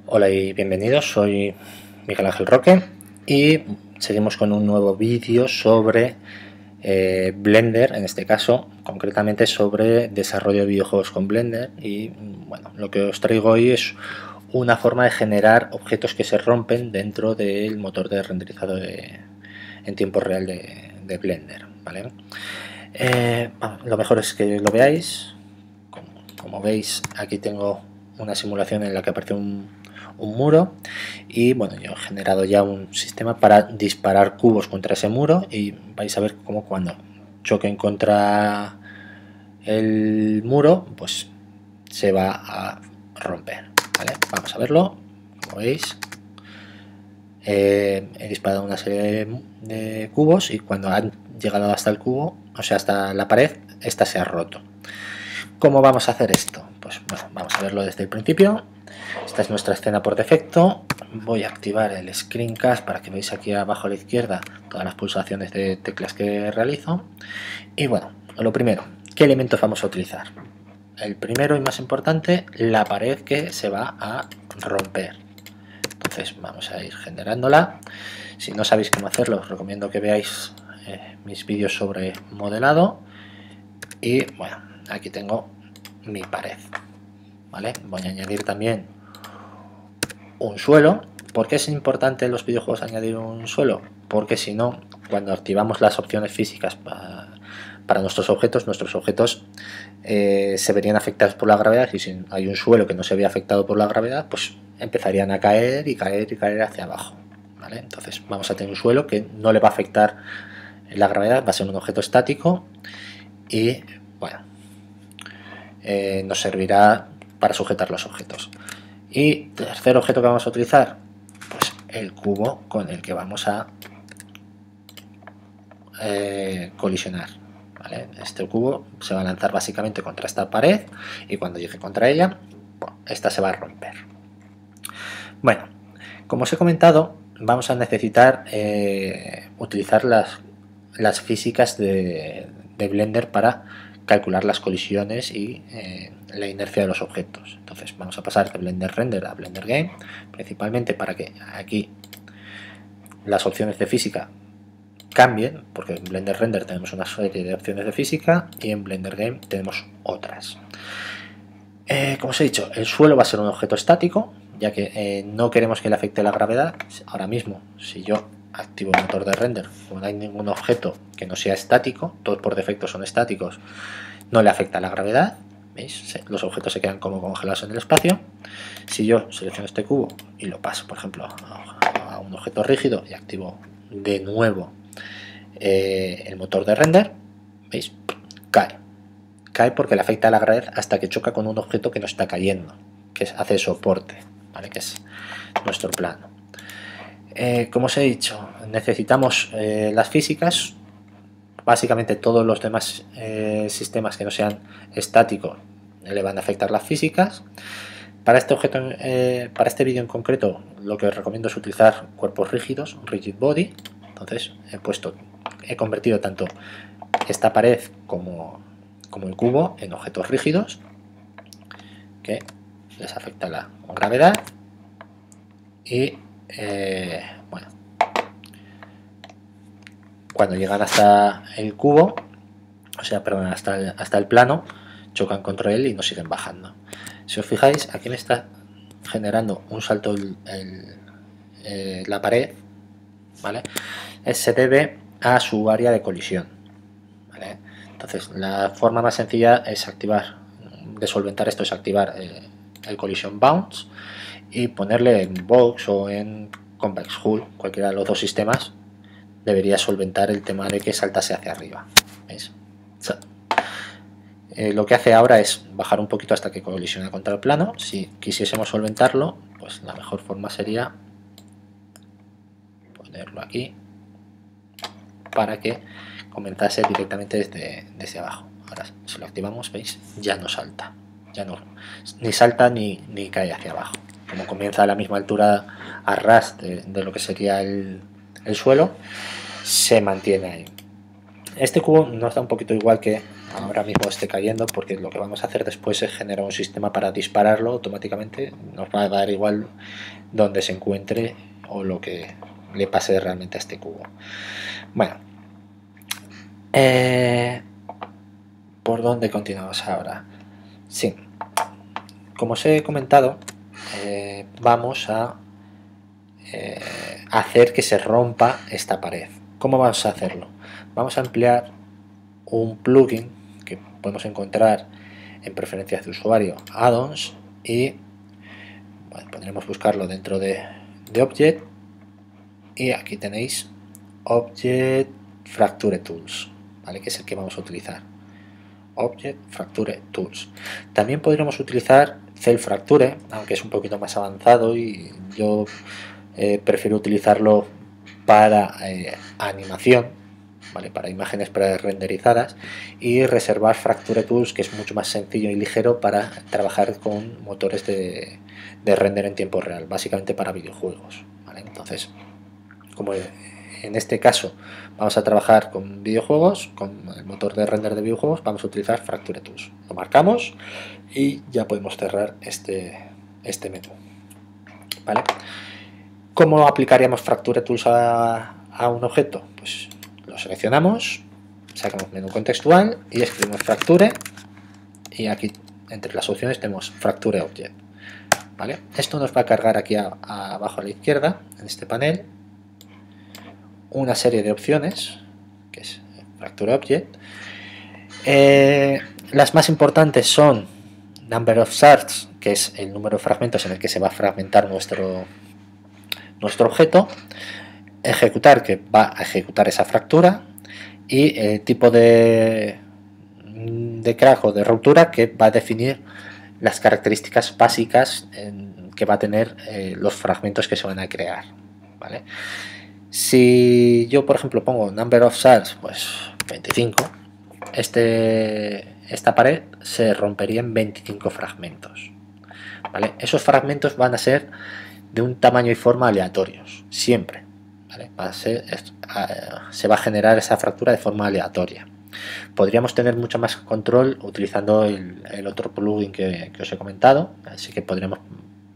Hola y bienvenidos, soy Miguel Ángel Roque y seguimos con un nuevo vídeo sobre Blender, en este caso concretamente sobre desarrollo de videojuegos con Blender. Y bueno, lo que os traigo hoy es una forma de generar objetos que se rompen dentro del motor de renderizado en tiempo real de Blender, ¿vale? Lo mejor es que lo veáis. Como veis, aquí tengo una simulación en la que aparece un muro y bueno, yo he generado ya un sistema para disparar cubos contra ese muro y vais a ver cómo cuando choquen contra el muro pues se va a romper, ¿vale? Vamos a verlo. Como veis, he disparado una serie de cubos y cuando han llegado hasta el cubo, o sea hasta la pared, esta se ha roto. ¿Cómo vamos a hacer esto? Pues bueno, vamos a verlo desde el principio. Esta es nuestra escena por defecto. Voy a activar el screencast para que veáis aquí abajo a la izquierda todas las pulsaciones de teclas que realizo. Y bueno, lo primero, ¿qué elementos vamos a utilizar? El primero y más importante, la pared que se va a romper. Entonces vamos a ir generándola. Si no sabéis cómo hacerlo, os recomiendo que veáis mis vídeos sobre modelado. Y bueno, aquí tengo mi pared, ¿vale? Voy a añadir también un suelo. ¿Por qué es importante en los videojuegos añadir un suelo? Porque si no, cuando activamos las opciones físicas para nuestros objetos se verían afectados por la gravedad, y si hay un suelo que no se ve afectado por la gravedad, pues empezarían a caer y caer y caer hacia abajo, ¿vale? Entonces vamos a tener un suelo que no le va a afectar la gravedad, va a ser un objeto estático y bueno, nos servirá para sujetar los objetos. Y tercer objeto que vamos a utilizar, pues el cubo con el que vamos a colisionar, ¿vale? Este cubo se va a lanzar básicamente contra esta pared y cuando llegue contra ella, esta se va a romper. Bueno, como os he comentado, vamos a necesitar utilizar las físicas de Blender para calcular las colisiones y la inercia de los objetos. Entonces vamos a pasar de Blender Render a Blender Game, principalmente para que aquí las opciones de física cambien, porque en Blender Render tenemos una serie de opciones de física y en Blender Game tenemos otras. Como os he dicho, el suelo va a ser un objeto estático, ya que no queremos que le afecte la gravedad. Ahora mismo, si yo activo el motor de render, como no hay ningún objeto que no sea estático, todos por defecto son estáticos, no le afecta la gravedad. ¿Veis? Los objetos se quedan como congelados en el espacio. Si yo selecciono este cubo y lo paso, por ejemplo, a un objeto rígido y activo de nuevo el motor de render, ¿veis? Cae porque le afecta a la gravedad hasta que choca con un objeto que no está cayendo, que hace soporte, ¿vale? Que es nuestro plano. Como os he dicho, necesitamos las físicas. Básicamente todos los demás sistemas que no sean estáticos le van a afectar las físicas. Para este objeto, para este vídeo en concreto, lo que os recomiendo es utilizar cuerpos rígidos, rigid body. Entonces he convertido tanto esta pared como el cubo en objetos rígidos que les afecta la gravedad y bueno, cuando llegan hasta el cubo, o sea, perdón, hasta el plano, chocan contra él y nos siguen bajando. Si os fijáis, aquí me está generando un salto la pared, ¿vale? Se debe a su área de colisión, ¿vale? Entonces, la forma más sencilla es de solventar esto, es activar el Collision Bounce y ponerle en Box o en Convex Hull, cualquiera de los dos sistemas debería solventar el tema de que saltase hacia arriba. ¿Veis? Lo que hace ahora es bajar un poquito hasta que colisiona contra el plano. Si quisiésemos solventarlo, pues la mejor forma sería ponerlo aquí para que comenzase directamente desde abajo. Ahora, si lo activamos, veis, ya no salta, ya no, ni salta ni cae hacia abajo. Como comienza a la misma altura a ras de lo que sería el suelo, se mantiene ahí. Este cubo nos da un poquito igual que ahora mismo esté cayendo, porque lo que vamos a hacer después es generar un sistema para dispararlo automáticamente. Nos va a dar igual donde se encuentre o lo que le pase realmente a este cubo. Bueno, ¿por dónde continuamos ahora? Sí, como os he comentado, vamos a hacer que se rompa esta pared. ¿Cómo vamos a hacerlo? Vamos a emplear un plugin que podemos encontrar en preferencias de usuario, add-ons, y bueno, podremos buscarlo dentro de Object, y aquí tenéis Object Fracture Tools, ¿vale? Que es el que vamos a utilizar. Object Fracture Tools. También podríamos utilizar Cell Fracture, aunque es un poquito más avanzado y yo prefiero utilizarlo para animación, ¿vale? Para imágenes pre-renderizadas, y reservar Fracture Tools, que es mucho más sencillo y ligero para trabajar con motores de render en tiempo real, básicamente para videojuegos, ¿vale? Entonces, como en este caso vamos a trabajar con videojuegos, con el motor de render de videojuegos, vamos a utilizar Fracture Tools. Lo marcamos y ya podemos cerrar este menú, ¿vale? ¿Cómo aplicaríamos Fracture Tools a un objeto? Pues lo seleccionamos, sacamos menú contextual y escribimos Fracture, y aquí entre las opciones tenemos Fracture Object, ¿vale? Esto nos va a cargar aquí abajo a la izquierda, en este panel, una serie de opciones, que es Fracture Object. Las más importantes son Number of Shards, que es el número de fragmentos en el que se va a fragmentar nuestro objeto, ejecutar, que va a ejecutar esa fractura, y tipo de crack o de ruptura, que va a definir las características básicas que va a tener los fragmentos que se van a crear, ¿vale? Si yo, por ejemplo, pongo number of shards, pues 25, esta pared se rompería en 25 fragmentos, ¿vale? Esos fragmentos van a ser de un tamaño y forma aleatorios, siempre, ¿vale? Se va a generar esa fractura de forma aleatoria. Podríamos tener mucho más control utilizando el otro plugin que os he comentado, así que podríamos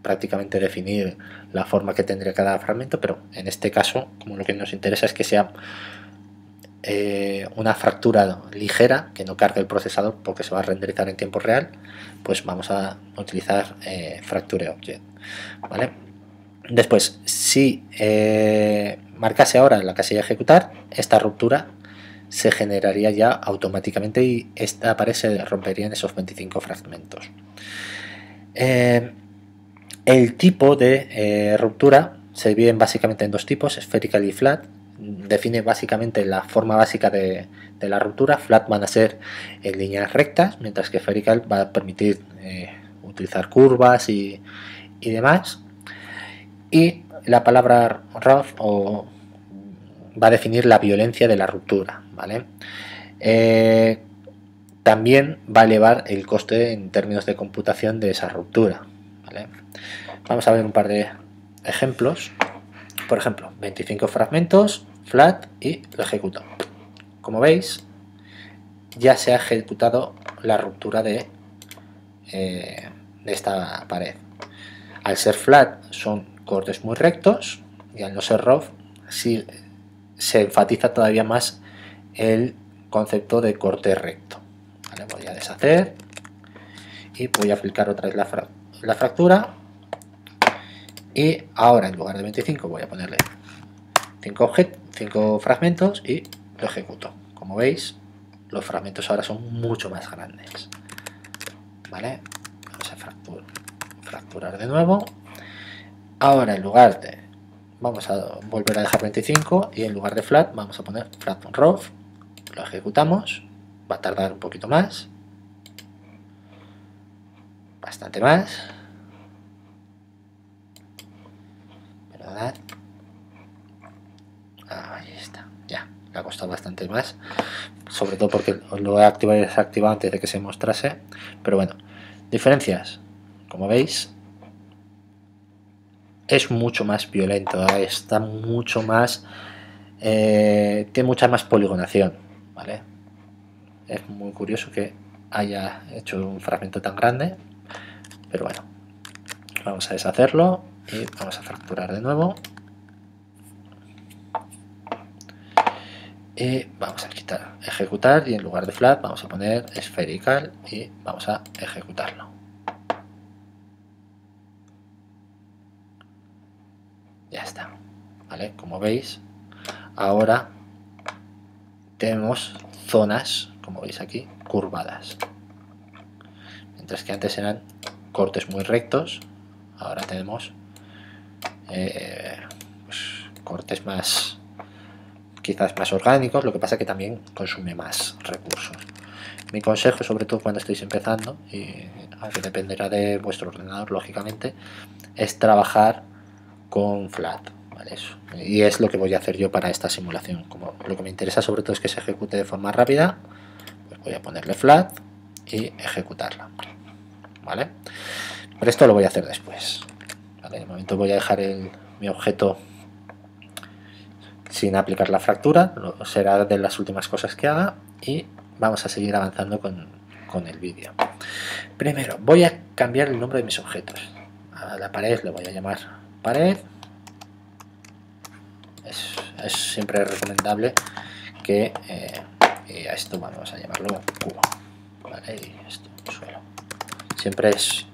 prácticamente definir la forma que tendría cada fragmento, pero en este caso, como lo que nos interesa es que sea una fractura ligera, que no cargue el procesador porque se va a renderizar en tiempo real, pues vamos a utilizar Fracture Object, ¿vale? Después, si marcase ahora en la casilla ejecutar, esta ruptura se generaría ya automáticamente y esta pared se rompería en esos 25 fragmentos. El tipo de ruptura se divide básicamente en dos tipos, spherical y flat. Define básicamente la forma básica de la ruptura. Flat van a ser en líneas rectas, mientras que spherical va a permitir utilizar curvas y demás. Y la palabra rough va a definir la violencia de la ruptura, ¿vale? También va a elevar el coste en términos de computación de esa ruptura, ¿vale? Vamos a ver un par de ejemplos. Por ejemplo, 25 fragmentos, flat, y lo ejecuto. Como veis, ya se ha ejecutado la ruptura de esta pared. Al ser flat son cortes muy rectos, y al no ser rough sí se enfatiza todavía más el concepto de corte recto, ¿vale? Voy a deshacer y voy a aplicar otra vez la fractura, y ahora en lugar de 25 voy a ponerle 5 fragmentos y lo ejecuto. Como veis, los fragmentos ahora son mucho más grandes, ¿vale? Vamos a fracturar de nuevo. Ahora en lugar de, vamos a volver a dejar 25 y en lugar de flat vamos a poner flat rough. Lo ejecutamos, va a tardar un poquito más, bastante más. Perdonad. Ahí está, ya, le ha costado bastante más, sobre todo porque lo he activado y desactivado antes de que se mostrase. Pero bueno, diferencias, como veis, es mucho más violento, está mucho más, tiene mucha más poligonación, ¿vale? Es muy curioso que haya hecho un fragmento tan grande, pero bueno, vamos a deshacerlo y vamos a fracturar de nuevo. Y vamos a quitar ejecutar y en lugar de flat vamos a poner espherical y vamos a ejecutarlo. Ya está, ¿vale? Como veis, ahora tenemos zonas, como veis aquí, curvadas. Mientras que antes eran cortes muy rectos, ahora tenemos pues, cortes más, quizás más orgánicos, lo que pasa que también consume más recursos. Mi consejo, sobre todo cuando estéis empezando, y aunque dependerá de vuestro ordenador lógicamente, es trabajar con flat, ¿vale? Eso. Y es lo que voy a hacer yo para esta simulación. Como lo que me interesa sobre todo es que se ejecute de forma rápida, pues voy a ponerle flat y ejecutarla, ¿vale? Pero esto lo voy a hacer después, ¿vale? De momento voy a dejar mi objeto sin aplicar la fractura, será de las últimas cosas que haga, y vamos a seguir avanzando con el vídeo. Primero voy a cambiar el nombre de mis objetos. A la pared le voy a llamar pared. Es siempre recomendable que y a esto vamos a llamarlo cubo, ¿vale? Y esto suelo. Siempre es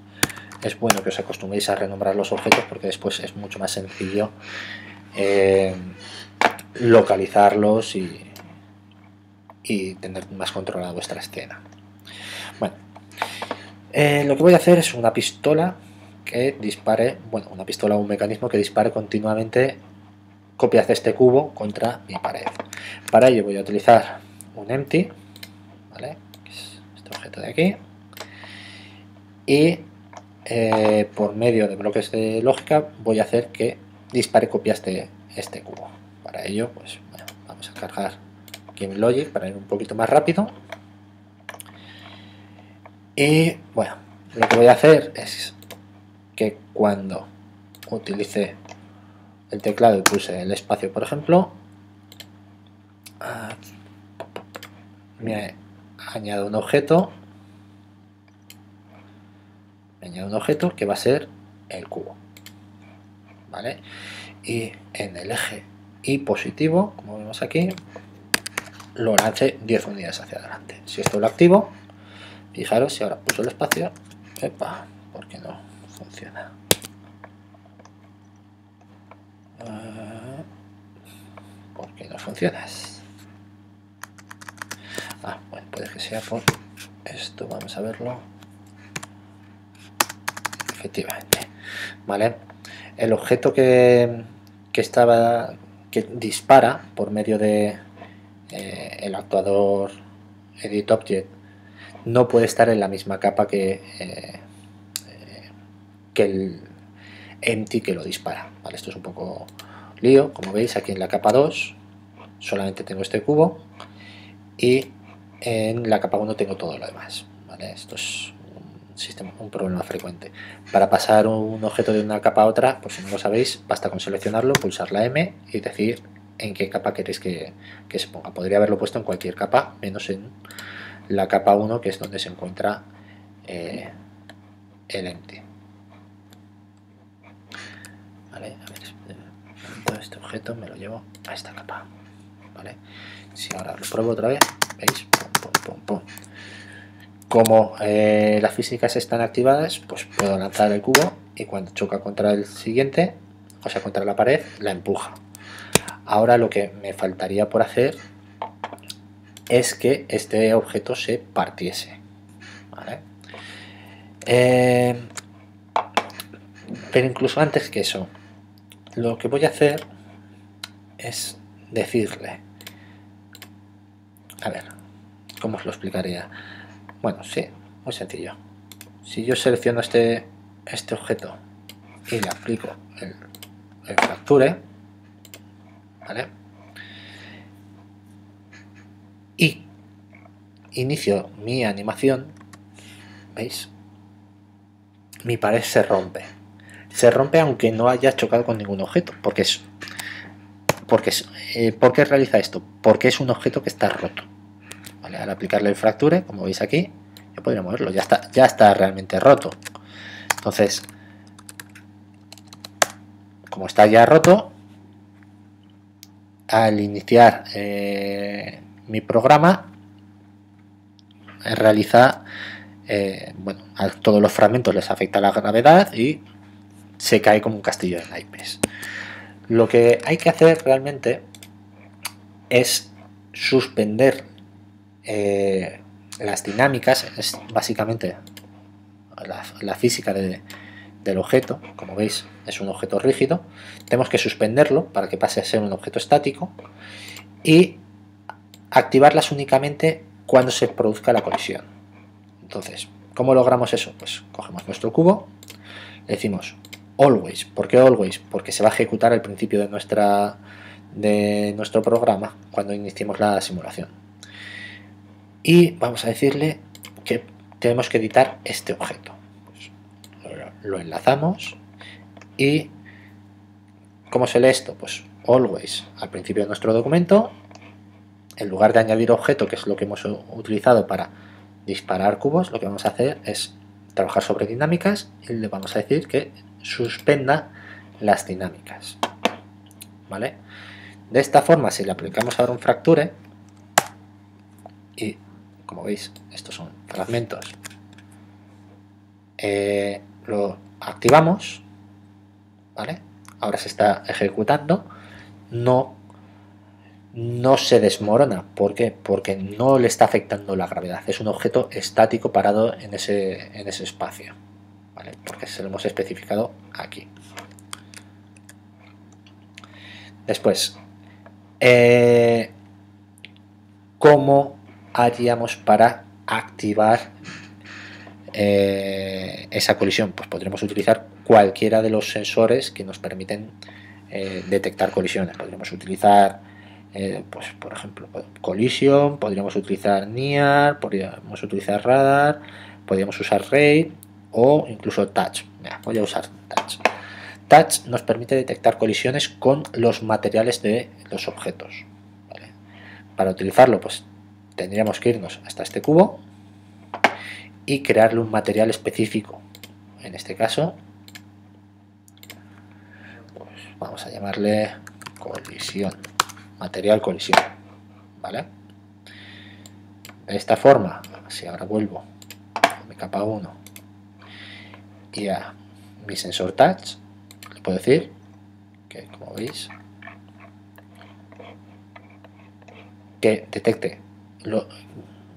bueno que os acostumbréis a renombrar los objetos porque después es mucho más sencillo localizarlos y tener más controlada vuestra escena. Bueno, lo que voy a hacer es una pistola que dispare, bueno, una pistola o un mecanismo que dispare continuamente copias de este cubo contra mi pared. Para ello voy a utilizar un empty, ¿vale? Que es este objeto de aquí, y por medio de bloques de lógica voy a hacer que dispare copias de este cubo. Para ello, pues bueno, vamos a cargar GameLogic para ir un poquito más rápido. Y bueno, lo que voy a hacer es que cuando utilice el teclado y pulse el espacio, por ejemplo, me añado un objeto, que va a ser el cubo, ¿vale? Y en el eje Y positivo, como vemos aquí, lo lance 10 unidades hacia adelante. Si esto lo activo, fijaros, si ahora pulso el espacio, epa, ¿por qué no funciona? ¿Por qué no funcionas? Bueno, puede que sea por esto, vamos a verlo. Efectivamente, ¿vale? El objeto que dispara por medio de el actuador Edit Object no puede estar en la misma capa que el empty que lo dispara, ¿vale? Esto es un poco lío. Como veis, aquí en la capa 2 solamente tengo este cubo y en la capa 1 tengo todo lo demás, ¿vale? Esto es un problema frecuente. Para pasar un objeto de una capa a otra, pues si no lo sabéis, basta con seleccionarlo, pulsar la M y decir en qué capa queréis que se ponga. Podría haberlo puesto en cualquier capa, menos en la capa 1, que es donde se encuentra el empty. Vale, a ver, todo este objeto me lo llevo a esta capa, ¿vale? Si ahora lo pruebo otra vez, ¿veis? Pum, pum, pum, pum. Como las físicas están activadas, pues puedo lanzar el cubo y cuando choca contra el siguiente, o sea, contra la pared, la empuja. Ahora lo que me faltaría por hacer es que este objeto se partiese, ¿vale? Pero incluso antes que eso, lo que voy a hacer es decirle, a ver, ¿cómo os lo explicaría? Bueno, sí, muy sencillo. Si yo selecciono este objeto y le aplico el fracture, ¿vale? Y inicio mi animación, ¿veis? Mi pared se rompe. Se rompe aunque no haya chocado con ningún objeto. ¿Por qué realiza esto? Porque es un objeto que está roto, ¿vale? Al aplicarle el fracture, como veis aquí, yo podría moverlo, ya está realmente roto. Entonces, como está ya roto, al iniciar mi programa, realiza, bueno, a todos los fragmentos les afecta la gravedad y se cae como un castillo de naipes. Lo que hay que hacer realmente es suspender las dinámicas, es básicamente la física del objeto. Como veis, es un objeto rígido, tenemos que suspenderlo para que pase a ser un objeto estático y activarlas únicamente cuando se produzca la colisión. Entonces, ¿cómo logramos eso? Pues cogemos nuestro cubo, le decimos always. ¿Por qué always? Porque se va a ejecutar al principio de nuestro programa cuando iniciemos la simulación. Y vamos a decirle que tenemos que editar este objeto. Pues lo enlazamos y ¿cómo se lee esto? Pues always al principio de nuestro documento. En lugar de añadir objeto, que es lo que hemos utilizado para disparar cubos, lo que vamos a hacer es trabajar sobre dinámicas y le vamos a decir que suspenda las dinámicas, ¿vale? De esta forma, si le aplicamos ahora un fracture, y como veis, estos son fragmentos, lo activamos, ¿vale? Ahora se está ejecutando, no se desmorona. ¿Por qué? Porque no le está afectando la gravedad, es un objeto estático parado en ese espacio, ¿vale? Porque se lo hemos especificado aquí. Después, ¿cómo haríamos para activar esa colisión? Pues podremos utilizar cualquiera de los sensores que nos permiten detectar colisiones. Podríamos utilizar pues, por ejemplo, collision, podríamos utilizar NIAR, podríamos utilizar radar, podríamos usar RAID o incluso touch. Mira, voy a usar touch. Touch nos permite detectar colisiones con los materiales de los objetos, ¿vale? Para utilizarlo, pues tendríamos que irnos hasta este cubo y crearle un material específico. En este caso, pues vamos a llamarle colisión, material colisión, ¿vale? De esta forma, si ahora vuelvo a mi capa 1 y a mi sensor touch, le puedo decir que, como veis, que detecte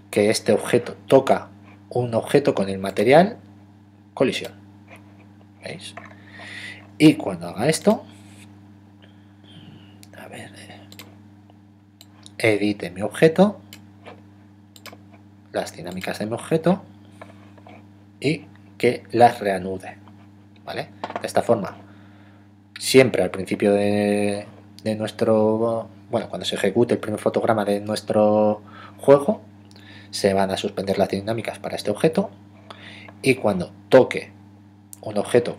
que este objeto toca un objeto con el material colisión. ¿Veis? Y cuando haga esto, a ver, edite mi objeto, las dinámicas de mi objeto y que las reanude, ¿vale? De esta forma, siempre al principio de nuestro, bueno, cuando se ejecute el primer fotograma de nuestro juego, se van a suspender las dinámicas para este objeto y cuando toque un objeto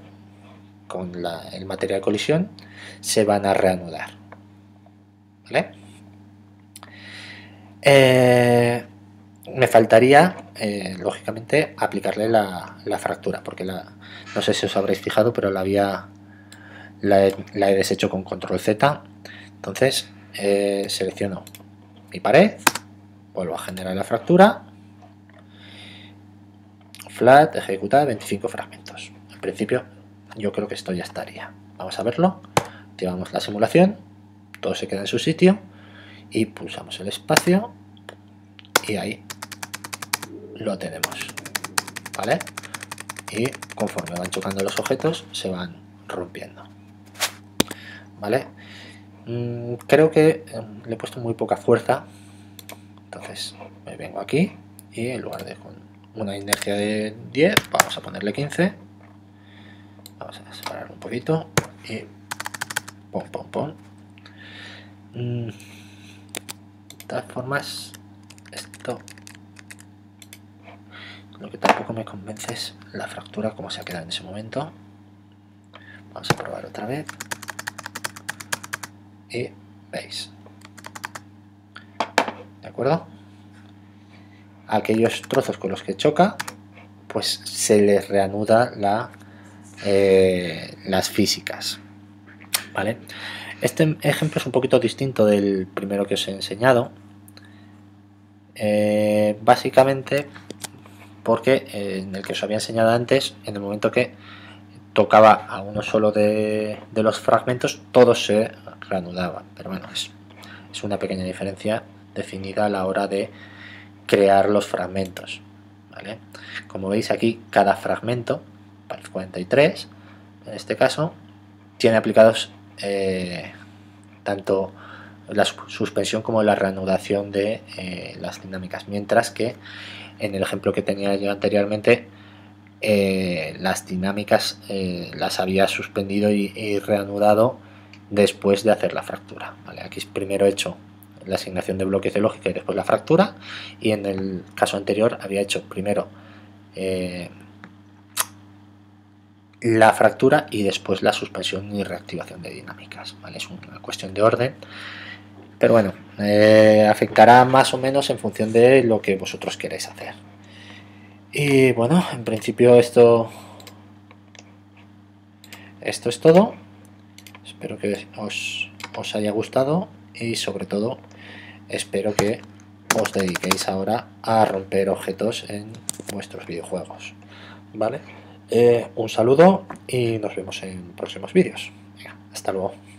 con el material colisión se van a reanudar, ¿vale? Me faltaría lógicamente aplicarle la fractura, porque no sé si os habréis fijado, pero la he deshecho con control Z. Entonces selecciono mi pared, vuelvo a generar la fractura, flat, ejecutar 25 fragmentos. En principio yo creo que esto ya estaría. Vamos a verlo. Activamos la simulación, todo se queda en su sitio y pulsamos el espacio y ahí lo tenemos, ¿vale? Y conforme van chocando los objetos se van rompiendo, ¿vale? Creo que le he puesto muy poca fuerza, entonces me vengo aquí y en lugar de con una inercia de 10 vamos a ponerle 15. Vamos a separar un poquito y pum, pum, pum. De todas formas, esto lo que tampoco me convence es la fractura como se ha quedado en ese momento. Vamos a probar otra vez y veis, ¿de acuerdo? aquellos trozos con los que choca, pues se les reanuda las físicas, ¿vale? Este ejemplo es un poquito distinto del primero que os he enseñado, básicamente porque en el que os había enseñado antes, en el momento que tocaba a uno solo de los fragmentos, todos se reanudaban, pero bueno, es una pequeña diferencia definida a la hora de crear los fragmentos, ¿vale? Como veis aquí, cada fragmento, para el 43 en este caso, tiene aplicados tanto la suspensión como la reanudación de las dinámicas, mientras que en el ejemplo que tenía yo anteriormente, las dinámicas las había suspendido y reanudado después de hacer la fractura, ¿vale? Aquí primero he hecho la asignación de bloques de lógica y después la fractura, y en el caso anterior había hecho primero la fractura y después la suspensión y reactivación de dinámicas, ¿vale? Es una cuestión de orden, pero bueno, afectará más o menos en función de lo que vosotros queréis hacer. Y bueno, en principio esto es todo. Espero que os haya gustado y sobre todo espero que os dediquéis ahora a romper objetos en vuestros videojuegos, ¿vale? Un saludo y nos vemos en próximos vídeos. Venga, hasta luego.